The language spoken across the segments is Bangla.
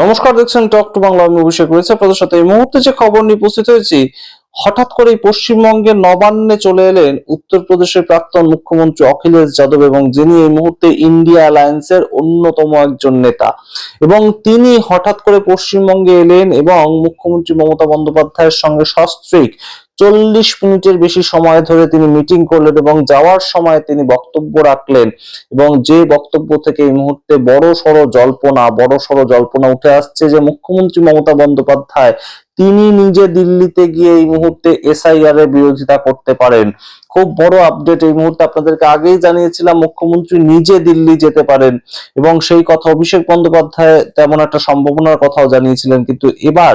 নমস্কার, দেখছেন টক টু বাংলা। আমি অভিষেক রয়েছে আপনাদের সাথে। এই মুহূর্তে যে খবর নিয়ে উপস্থিত হয়েছি, হঠাৎ করে পশ্চিমবঙ্গের নবান্নে চলে এলেন উত্তরপ্রদেশের প্রাক্তন মুখ্যমন্ত্রী অখিলেশ যাদব, এবং যিনি এই মুহূর্তে ইন্ডিয়া অ্যালায়েন্সের অন্যতম একজন নেতা। এবং তিনি হঠাৎ করে পশ্চিমবঙ্গে এলেন এবং মুখ্যমন্ত্রী মমতা বন্দ্যোপাধ্যায়ের সঙ্গে সস্ত্রীক 40 মিনিটের বেশি সময় ধরে তিনি মিটিং করলেন এবং যাওয়ার সময় তিনি বক্তব্য রাখলেন। এবং যে বক্তব্য থেকে এই মুহূর্তে বড় সড়ো জল্পনা উঠে আসছে যে মুখ্যমন্ত্রী মমতা বন্দ্যোপাধ্যায় তিনি নিজে দিল্লিতে গিয়ে এই মুহূর্তে এসআইআর এর বিরোধিতা করতে পারেন। খুব বড় আপডেট এই মুহূর্তে আপনাদেরকে আগেই জানিয়েছিলাম, মুখ্যমন্ত্রী নিজে দিল্লি যেতে পারেন এবং সেই কথা অভিষেক বন্দ্যোপাধ্যায় তেমন একটা সম্ভাবনার কথাও জানিয়েছিলেন। কিন্তু এবার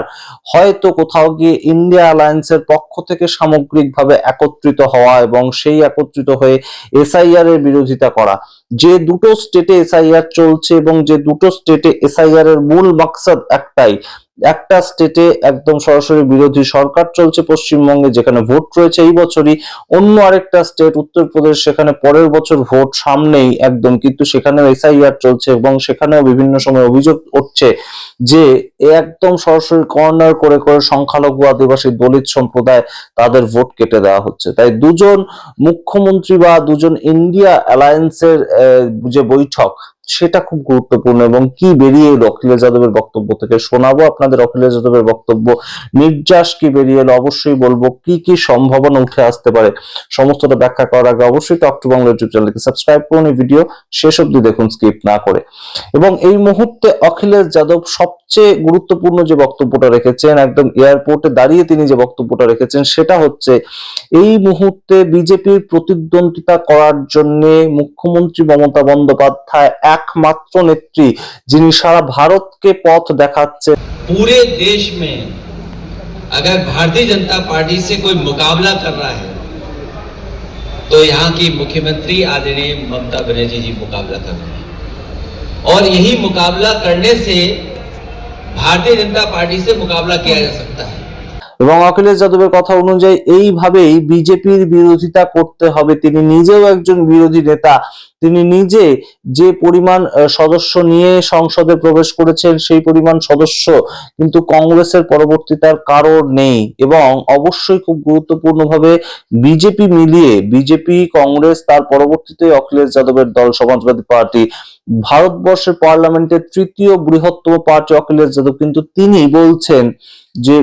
হয়তো কোথাও গিয়ে ইন্ডিয়া অ্যালায়েন্সের পক্ষ থেকে সামগ্রিকভাবে একত্রিত হওয়া এবং সেই একত্রিত হয়ে এসআইআর এর বিরোধিতা করা। যে দুটো স্টেটে এসআইআর চলছে এবং যে দুটো স্টেটে এসআইআর এর মূল মাকসাদ একটাই, একটা স্টেটে একদম সরাসরি বিরোধী সরকার চলছে পশ্চিমবঙ্গে, যেখানে ভোট রয়েছে এই বছরই। অন্য আরেকটা স্টেট উত্তরপ্রদেশ, সেখানে পরের বছর ভোট সামনেই একদম, কিন্তু সেখানেও এসআইআর চলছে এবং সেখানেও বিভিন্ন সময় অভিযোগ উঠছে যে একদম সরাসরি কর্নার করে করে সংখ্যালঘু আদিবাসী দলিত সম্প্রদায় তাদের ভোট কেটে দেওয়া হচ্ছে। তাই দুজন মুখ্যমন্ত্রী বা দুজন ইন্ডিয়া অ্যালায়েন্সের যে বৈঠক, সেটা খুব গুরুত্বপূর্ণ। এবং কি বেরিয়ে এলো অখিলেশ যাদবের বক্তব্য থেকে, শোনাবো আপনাদের অখিলেশ যাদবের বক্তব্য। নির্যাস কি বেরিয়ে এলো অবশ্যই বলবো, কি কি সম্ভাবনা উঠে আসতে পারে সমস্তটা ব্যাখ্যা করার আগে অবশ্যই টক টু বাংলা ইউটিউব চ্যানেলকে সাবস্ক্রাইব করুন, এই ভিডিও শেষ অবধি দেখুন স্কিপ না করে। এবং এই মুহূর্তে অখিলেশ যাদব সবচেয়ে গুরুত্বপূর্ণ যে বক্তব্যটা রেখেছেন, একদম এয়ারপোর্টে দাঁড়িয়ে তিনি যে বক্তব্যটা রেখেছেন, সেটা হচ্ছে এই মুহূর্তে বিজেপির প্রতিদ্বন্দ্বিতা করার জন্য মুখ্যমন্ত্রী মমতা বন্দ্যোপাধ্যায় একমাত্র নেত্রী, যিনি সারা ভারতকে পথ দেখাচ্ছেন। पूरे देश में अगर भारतीय जनता पार्टी से कोई मुकाबला कर रहा है तो यहाँ की मुख्यमंत्री आदरणीय ममता बनर्जी जी मुकाबला कर रहे हैं, और यही मुकाबला करने से भारतीय जनता पार्टी से मुकाबला किया जा सकता है। এবং অখিলেশ যাদবের কথা অনুযায়ী এইভাবেই বিজেপির বিরোধিতা করতে হবে। তিনি নিজেও একজন বিরোধী নেতা। তিনি নিজে যে পরিমাণ সদস্য নিয়ে সংসদে প্রবেশ করেছেন, সেই পরিমাণ সদস্য কিন্তু কংগ্রেসের পরবর্তীতে আর কারো নেই। এবং অবশ্যই খুব গুরুত্বপূর্ণভাবে বিজেপি মিলিয়ে, বিজেপি, কংগ্রেস, তার পরবর্তীতে অখিলেশ যাদবের দল সমাজবাদী পার্টি, ভারতবর্ষের পার্লামেন্টের তৃতীয় বৃহত্তম পার্টি অখিলেশ যাদব, কিন্তু তিনি বলছেন যে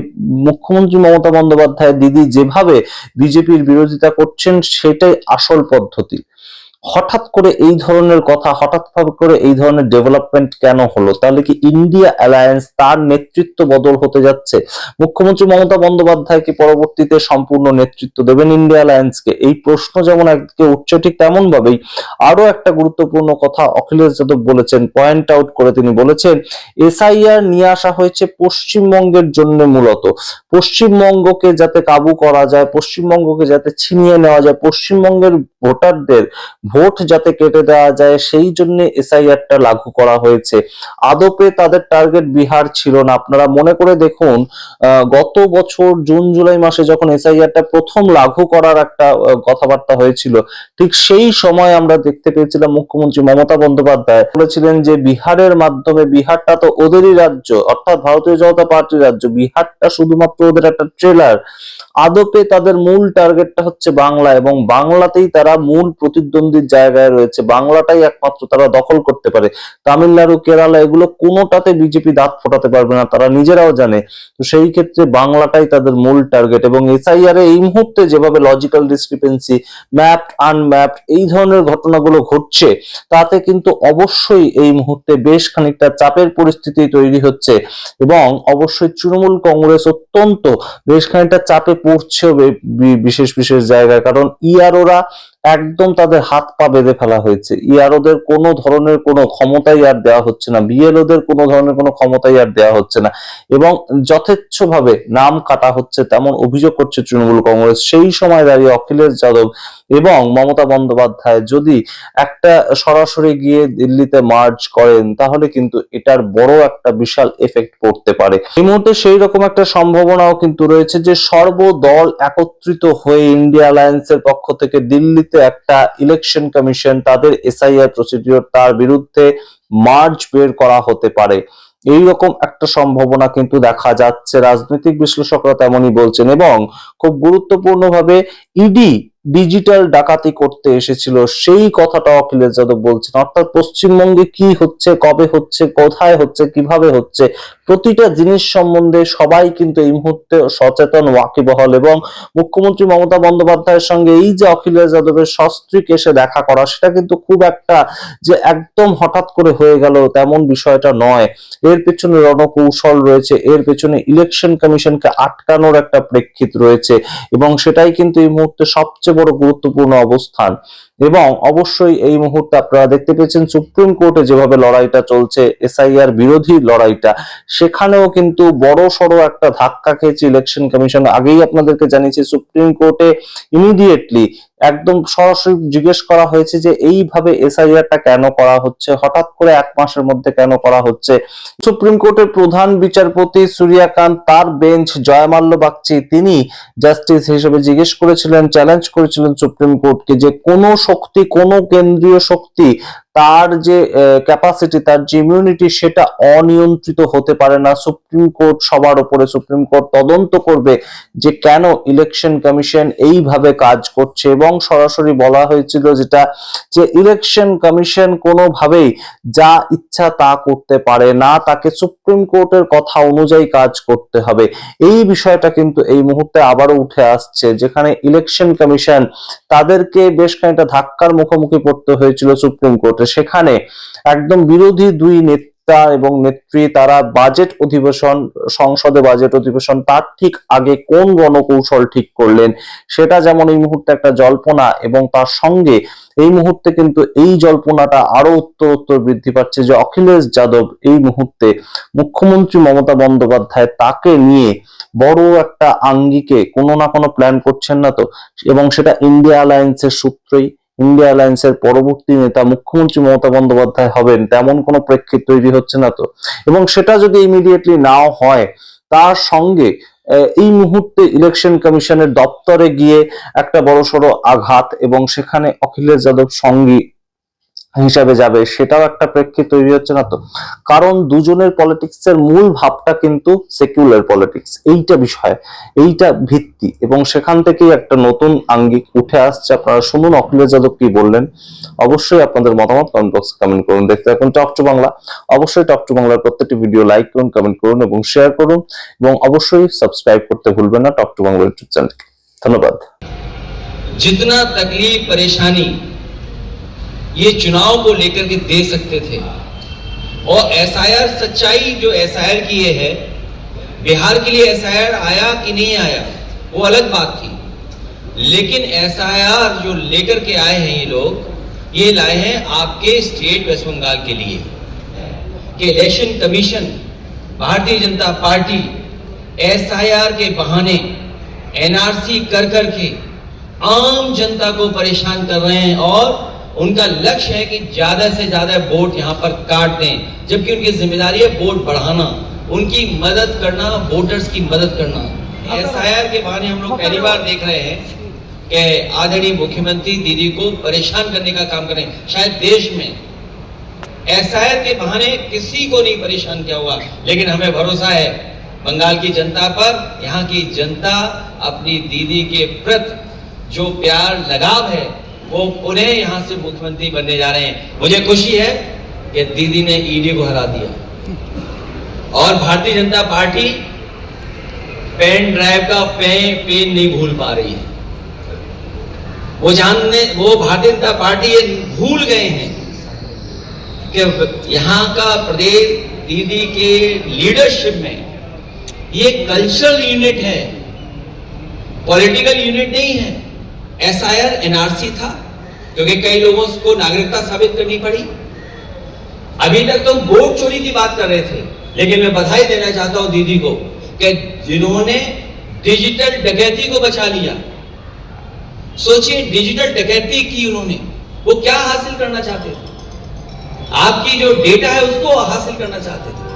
মুখ্যমন্ত্রী মমতা বন্দ্যোপাধ্যায় দিদি যেভাবে বিজেপির বিরোধিতা করছেন সেটাই আসল পদ্ধতি। হঠাৎ করে এই ধরনের কথা, হঠাৎ করে এই ধরনের ডেভেলপমেন্ট কেন হলো? তাহলে কি ইন্ডিয়া অ্যালায়েন্স, তার নেতৃত্ব বদল হতে যাচ্ছে? মুখ্যমন্ত্রী মমতা বন্দ্যোপাধ্যায় কি পরবর্তীতে সম্পূর্ণ নেতৃত্ব দেবেন ইন্ডিয়া অ্যালায়েন্সকে? এই প্রশ্ন যেমন একদিকে উঠছে, ঠিক তেমন ভাবেই আরো একটা গুরুত্বপূর্ণ কথা অখিলেশ যাদব বলেছেন, পয়েন্ট আউট করে তিনি বলেছেন, এসআইআর নিয়ে আসা হয়েছে পশ্চিমবঙ্গের জন্য, মূলত পশ্চিমবঙ্গকে যাতে কাবু করা যায়, পশ্চিমবঙ্গকে যাতে ছিনিয়ে নেওয়া যায়, পশ্চিমবঙ্গের ভোটারদের ভোট যাতে কেটে দেওয়া যায়, সেই জন্য এসআইআরটা লাগু করা হয়েছে। আদপে তাদের টার্গেট বিহার ছিল না। আপনারা মনে করে দেখুন, গত বছর জুন জুলাই মাসে যখন এসআইআরটা প্রথম লাগু করার একটা কথাবার্তা হয়েছিল, ঠিক সেই সময় আমরা দেখতে পেয়েছিলাম মুখ্যমন্ত্রী মমতা বন্দ্যোপাধ্যায় বলেছিলেন যে বিহারের মাধ্যমে, বিহারটা তো ওদেরই রাজ্য, অর্থাৎ ভারতীয় জনতা পার্টির রাজ্য, বিহারটা শুধুমাত্র ওদের একটা ট্রেলার। আদপে তাদের মূল টার্গেটটা হচ্ছে বাংলা, এবং বাংলাতেই তারা মূল প্রতিদ্বন্দ্বীর জায়গায় রয়েছে, বাংলাটাই একমাত্র তারা দখল করতে পারে। তামিলনাড়ু, কেরালা, এগুলো কোনোটাতে বিজেপি দাঁত ফোটাতে পারবে না, তারা নিজেরাও জানে। তো সেই ক্ষেত্রে বাংলাটাই তাদের মূল টার্গেট। এবং এসআইআর এ এই মুহূর্তে যেভাবে লজিক্যাল ডিসক্রিপেন্সি, ম্যাপড আনম্যাপড এই ধরনের ঘটনাগুলো ঘটছে, তাতে কিন্তু অবশ্যই এই মুহূর্তে বেশ খানিকটা চাপের পরিস্থিতি তৈরি হচ্ছে। এবং অবশ্যই তৃণমূল কংগ্রেস অত্যন্ত বেশ খানিকটা চাপে পড়ছে বিশেষ বিশেষ জায়গায়, কারণ ইআরওরা একদম তাদের হাত পা বেঁধে ফেলা হয়েছে। ইআরওদের কোনো ধরনের কোনো ক্ষমতাই আর দেওয়া হচ্ছে না, বিএলওদের কোনো ধরনের কোনো ক্ষমতাই আর দেওয়া হচ্ছে না, এবং যথেচ্ছভাবে নাম কাটা হচ্ছে, তেমন অভিযোগ করছে তৃণমূল কংগ্রেস। সেই সময় দাঁড়িয়ে অখিলেশ যাদব এবং মমতা বন্দ্যোপাধ্যায় যদি একটা সরাসরি গিয়ে দিল্লিতে মার্চ করেন, তাহলে কিন্তু এটার বড় একটা বিশাল এফেক্ট পড়তে পারে। এই মুহূর্তে সেই রকম একটা সম্ভাবনাও কিন্তু রয়েছে যে সর্বদল একত্রিত হয়ে ইন্ডিয়া অ্যালায়েন্সের পক্ষ থেকে দিল্লিতে একটা ইলেকশন কমিশন, তাদের এসআইআর প্রসিডিওর, তার বিরুদ্ধে মার্চ বের করা হতে পারে। এইরকম একটা সম্ভাবনা কিন্তু দেখা যাচ্ছে, রাজনৈতিক বিশ্লেষকরা তেমনই বলছেন। এবং খুব গুরুত্বপূর্ণভাবে ইডি ডিজিটাল ডাকাতি করতে এসেছিল সেই কথাটা অখিলেশ যাদব বলছেন। অর্থাৎ পশ্চিমবঙ্গে কি হচ্ছে, কবে হচ্ছে, কোথায় হচ্ছে, কিভাবে হচ্ছে, প্রতিটা জিনিস সম্বন্ধে সবাই কিন্তু এই মুহূর্তে সচেতন, ওয়াকিবহাল। এবং মুখ্যমন্ত্রী মমতা বন্দ্যোপাধ্যায়ের সঙ্গে এই যে অখিলেশ যাদবের সস্ত্রীক এসে দেখা করা, সেটা কিন্তু খুব একটা যে একদম হঠাৎ করে হয়ে গেল তেমন বিষয়টা নয়। এর পেছনে রণকৌশল রয়েছে, এর পেছনে ইলেকশন কমিশনকে আটকানোর একটা প্রেক্ষিত রয়েছে, এবং সেটাই কিন্তু এই মুহূর্তে সবচেয়ে বড় গুরুত্বপূর্ণ অবস্থান। এবং অবশ্যই এই মুহূর্তে আপনারা দেখতে পেয়েছেন সুপ্রিম কোর্টে যেভাবে লড়াইটা চলছে, এসআইআর বিরোধী লড়াইটা, সেখানেও কিন্তু বড় সড়ো একটা ধাক্কা খেয়েছে ইলেকশন কমিশন। আগেই আপনাদেরকে জানিয়েছি সুপ্রিম কোর্টে ইমিডিয়েটলি একদম সরাসরি জিজ্ঞেস করা হয়েছে যে এইভাবে এসআইআরটা কেন করা হচ্ছে, হঠাৎ করে 1 মাসের মধ্যে কেন করা হচ্ছে। সুপ্রিম কোর্টের প্রধান বিচারপতি সূর্যকান্ত, তার বেঞ্চ জয়মাল্য বাগচি, তিনি জাস্টিস হিসেবে জিজ্ঞেস করেছিলেন, চ্যালেঞ্জ করেছিলেন সুপ্রিম কোর্টকে যে কোনো শক্তি, কোনো কেন্দ্রীয় শক্তি তার যে ক্যাপাসিটি, তার যে ইমিউনিটি, সেটা অনিয়ন্ত্রিত হতে পারে না। সুপ্রিম কোর্ট সবার উপরে, সুপ্রিম কোর্ট তদন্ত করবে যে কেন ইলেকশন কমিশন এইভাবে কাজ করছে। এবং সরাসরি বলা হয়েছিল যেটা, যে ইলেকশন কমিশন কোনোভাবেই যা ইচ্ছা তা করতে পারে না, তাকে সুপ্রিম কোর্টের কথা অনুযায়ী কাজ করতে হবে। এই বিষয়টা কিন্তু এই মুহূর্তে আবারও উঠে আসছে, যেখানে ইলেকশন কমিশন তাদেরকে বেশ খানিকটা ধাক্কার মুখোমুখি পড়তে হয়েছিল সুপ্রিম কোর্টে। সেখানে একদম বিরোধী দুই নেতা এবং নেত্রী, তারা বাজেট অধিবেশন, সংসদে বাজেট অধিবেশন, তার ঠিক আগে কোন রণকৌশল ঠিক করলেন, সেটা যেমন এই মুহূর্তে একটা জল্পনা, এবং তার সঙ্গে এই মুহূর্তে কিন্তু এই জল্পনাটা আরো উত্তরোত্তর বৃদ্ধি পাচ্ছে যে অখিলেশ যাদব এই মুহূর্তে মুখ্যমন্ত্রী মমতা বন্দ্যোপাধ্যায় তাকে নিয়ে বড় একটা আঙ্গিকে কোনো না কোনো প্ল্যান করছেন না তো। এবং সেটা ইন্ডিয়া অ্যালায়েন্সের সূত্রেই, ইন্ডিয়া অ্যালায়েন্সের পরবর্তী নেতা মুখ্যমন্ত্রী মমতা বন্দ্যোপাধ্যায় হবেন তেমন কোনো প্রেক্ষিত তৈরি হচ্ছে না তো। এবং সেটা যদি ইমিডিয়েটলি নাও হয়, তার সঙ্গে এই মুহূর্তে ইলেকশন কমিশনের দপ্তরে গিয়ে একটা বড়সড় আঘাত, এবং সেখানে অখিলেশ যাদব সঙ্গী হিসাবে যাবে, সেটাও একটা প্রেক্ষিত তৈরি হচ্ছে না তো। কারণ দুজনের পলিটিক্সের মূল ভাবটা কিন্তু সেকুলার পলিটিক্স, এইটা বিষয়, এইটা ভিত্তি, এবং সেখান থেকেই একটা নতুন আঙ্গিক উঠে আসছে। আপনারা শুনুন অখিলেশ যাদব কি বললেন। অবশ্যই আপনাদের মতামত কমেন্ট বক্সে কমেন্ট করুন। দেখতে থাকুন টক টু বাংলা। অবশ্যই টক টু বাংলার প্রত্যেকটি ভিডিও লাইক করুন, কমেন্ট করুন এবং শেয়ার করুন, এবং অবশ্যই সাবস্ক্রাইব করতে ভুলবেন না টক টু বাংলা ইউটিউব চ্যানেলকে। ধন্যবাদ। जितना तकलीफ परेशानी ये चुनाव को लेकर के दे सकते थे, और एसआईआर सच्चाई जो एसआईआर की ये है, बिहार के लिए एसआईआर आया कि नहीं आया वो अलग बात थी, लेकिन एसआईआर जो लेकर के आए हैं ये लोग, ये लाए हैं आपके स्टेट वेस्ट बंगाल के लिए कि election commission, Bharatiya Janata party SIR के बहाने एनआरसी कर करके आम जनता को परेशान कर रहे हैं, और उनका लक्ष्य है कि ज्यादा से ज्यादा वोट यहां पर काट दें, जबकि उनकी जिम्मेदारी है वोट बढ़ाना, उनकी मदद करना, वोटर्स की मदद करना। एसआईआर के बहाने हम लोग पहली बार देख रहे हैं कि आदरणीय मुख्यमंत्री दीदी को परेशान करने का काम करें। शायद देश में एसआईआर के बहाने किसी को नहीं परेशान किया हुआ, लेकिन हमें भरोसा है बंगाल की जनता पर। यहाँ की जनता अपनी दीदी के प्रति जो प्यार लगाव है वो उन्हें यहाँ से मुख्यमंत्री बनने जा रहे हैं। मुझे खुशी है कि दीदी ने ईडी को हरा दिया, और Bharatiya Janata party pen drive का पेन नहीं भूल पा रही है। वो भारतीय जनता पार्टी ये भूल गए हैं कि यहाँ का प्रदेश दीदी के लीडरशिप में ये कल्चरल यूनिट है, पॉलिटिकल यूनिट नहीं है। एसआईआर एनआरसी था क्योंकि कई लोगों को नागरिकता साबित करनी पड़ी। अभी तक तो वोट चोरी की बात कर रहे थे, लेकिन मैं बधाई देना चाहता हूं दीदी को कि जिन्होंने डिजिटल डकैती को बचा लिया। सोचिए, डिजिटल डकैती की उन्होंने, वो क्या हासिल करना चाहते थे? आपकी जो डेटा है उसको हासिल करना चाहते थे।